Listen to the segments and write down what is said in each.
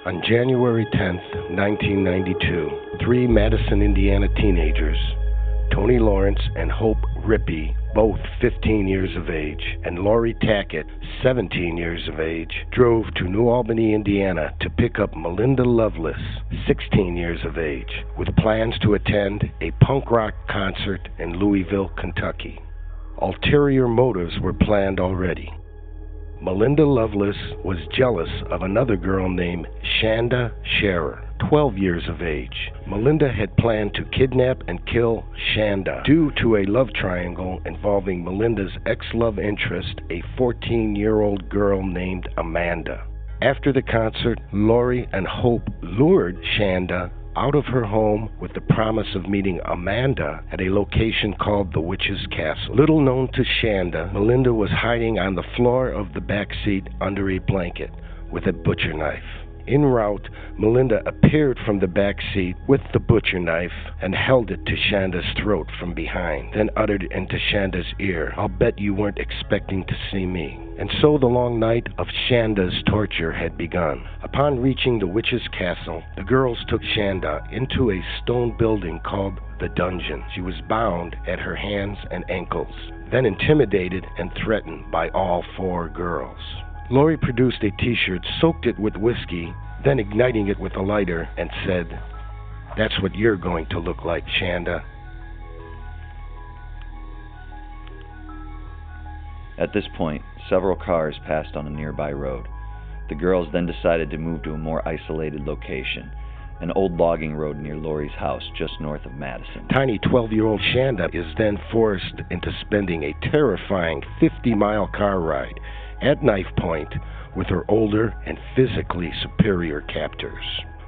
On January 10th, 1992, three Madison, Indiana teenagers, Tony Lawrence and Hope Rippey, both 15 years of age, and Lori Tackett, 17 years of age, drove to New Albany, Indiana to pick up Melinda Loveless, 16 years of age, with plans to attend a punk rock concert in Louisville, Kentucky. Ulterior motives were planned already. Melinda Loveless was jealous of another girl named Shanda Sharer, 12 years of age. Melinda had planned to kidnap and kill Shanda due to a love triangle involving Melinda's ex-love interest, a 14-year-old girl named Amanda. After the concert, Lori and Hope lured Shanda out of her home with the promise of meeting Amanda at a location called the Witch's Castle. Little known to Shanda, Melinda was hiding on the floor of the back seat under a blanket with a butcher knife. En route, Melinda appeared from the back seat with the butcher knife and held it to Shanda's throat from behind, then uttered into Shanda's ear, "I'll bet you weren't expecting to see me." And so the long night of Shanda's torture had begun. Upon reaching the Witch's Castle, the girls took Shanda into a stone building called the Dungeon. She was bound at her hands and ankles, then intimidated and threatened by all four girls. Lori produced a t-shirt, soaked it with whiskey, then igniting it with a lighter, and said, "That's what you're going to look like, Shanda." At this point, several cars passed on a nearby road. The girls then decided to move to a more isolated location, an old logging road near Lori's house just north of Madison. Tiny 12-year-old Shanda is then forced into spending a terrifying 50-mile car ride at knife point with her older and physically superior captors.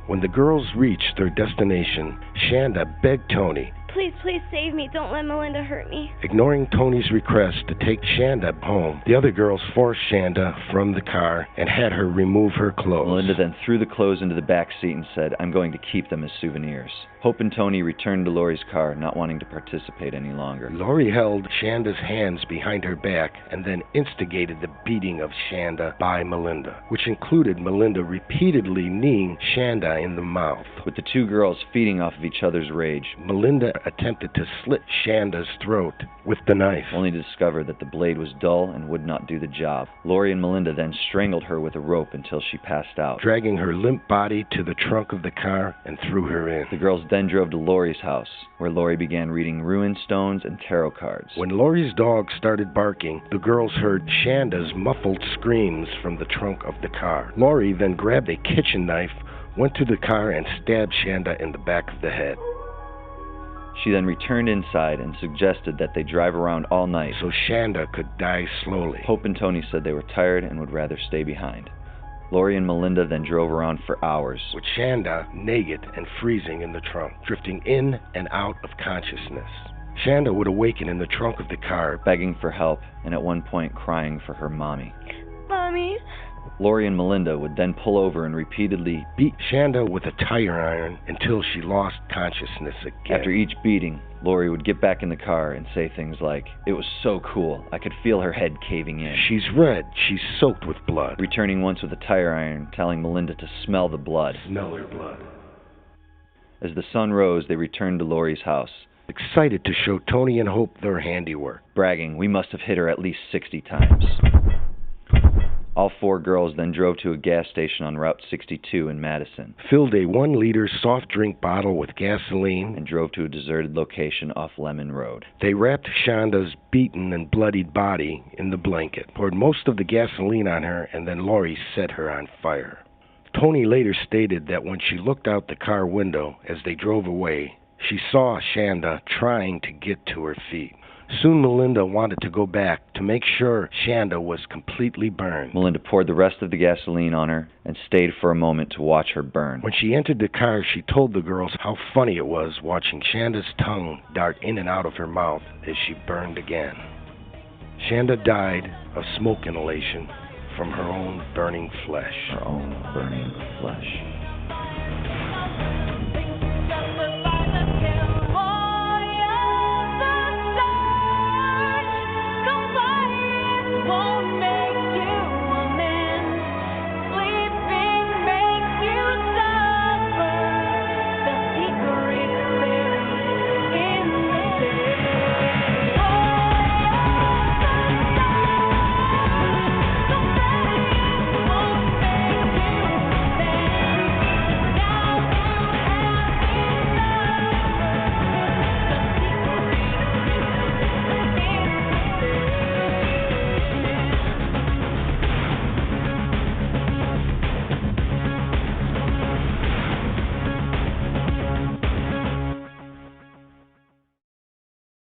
When the girls reached their destination, Shanda begged Tony, "Please, please save me. Don't let Melinda hurt me." Ignoring Tony's request to take Shanda home, the other girls forced Shanda from the car and had her remove her clothes. Melinda then threw the clothes into the back seat and said, "I'm going to keep them as souvenirs." Hope and Tony returned to Lori's car, not wanting to participate any longer. Lori held Shanda's hands behind her back and then instigated the beating of Shanda by Melinda, which included Melinda repeatedly kneeing Shanda in the mouth. With the two girls feeding off of each other's rage, Melinda attempted to slit Shanda's throat with the knife, only to discover that the blade was dull and would not do the job. Lori and Melinda then strangled her with a rope until she passed out, dragging her limp body to the trunk of the car and threw her in. The girls then drove to Lori's house, where Lori began reading rune stones and tarot cards. When Lori's dog started barking, the girls heard Shanda's muffled screams from the trunk of the car. Lori then grabbed a kitchen knife, went to the car, and stabbed Shanda in the back of the head. She then returned inside and suggested that they drive around all night so Shanda could die slowly. Hope and Tony said they were tired and would rather stay behind. Lori and Melinda then drove around for hours, with Shanda naked and freezing in the trunk, drifting in and out of consciousness. Shanda would awaken in the trunk of the car, begging for help and at one point crying for her mommy. "Mommy." Lori and Melinda would then pull over and repeatedly beat Shanda with a tire iron until she lost consciousness again. After each beating, Lori would get back in the car and say things like, "It was so cool, I could feel her head caving in. She's red, she's soaked with blood." Returning once with a tire iron, telling Melinda to smell the blood. Smell her blood. As the sun rose, they returned to Lori's house, excited to show Tony and Hope their handiwork, bragging, "We must have hit her at least 60 times. All four girls then drove to a gas station on Route 62 in Madison, filled a 1-liter soft drink bottle with gasoline, and drove to a deserted location off Lemon Road. They wrapped Shanda's beaten and bloodied body in the blanket, poured most of the gasoline on her, and then Lori set her on fire. Tony later stated that when she looked out the car window as they drove away, she saw Shanda trying to get to her feet. Soon Melinda wanted to go back to make sure Shanda was completely burned. Melinda poured the rest of the gasoline on her and stayed for a moment to watch her burn. When she entered the car, she told the girls how funny it was watching Shanda's tongue dart in and out of her mouth as she burned again. Shanda died of smoke inhalation from her own burning flesh. Her own burning flesh.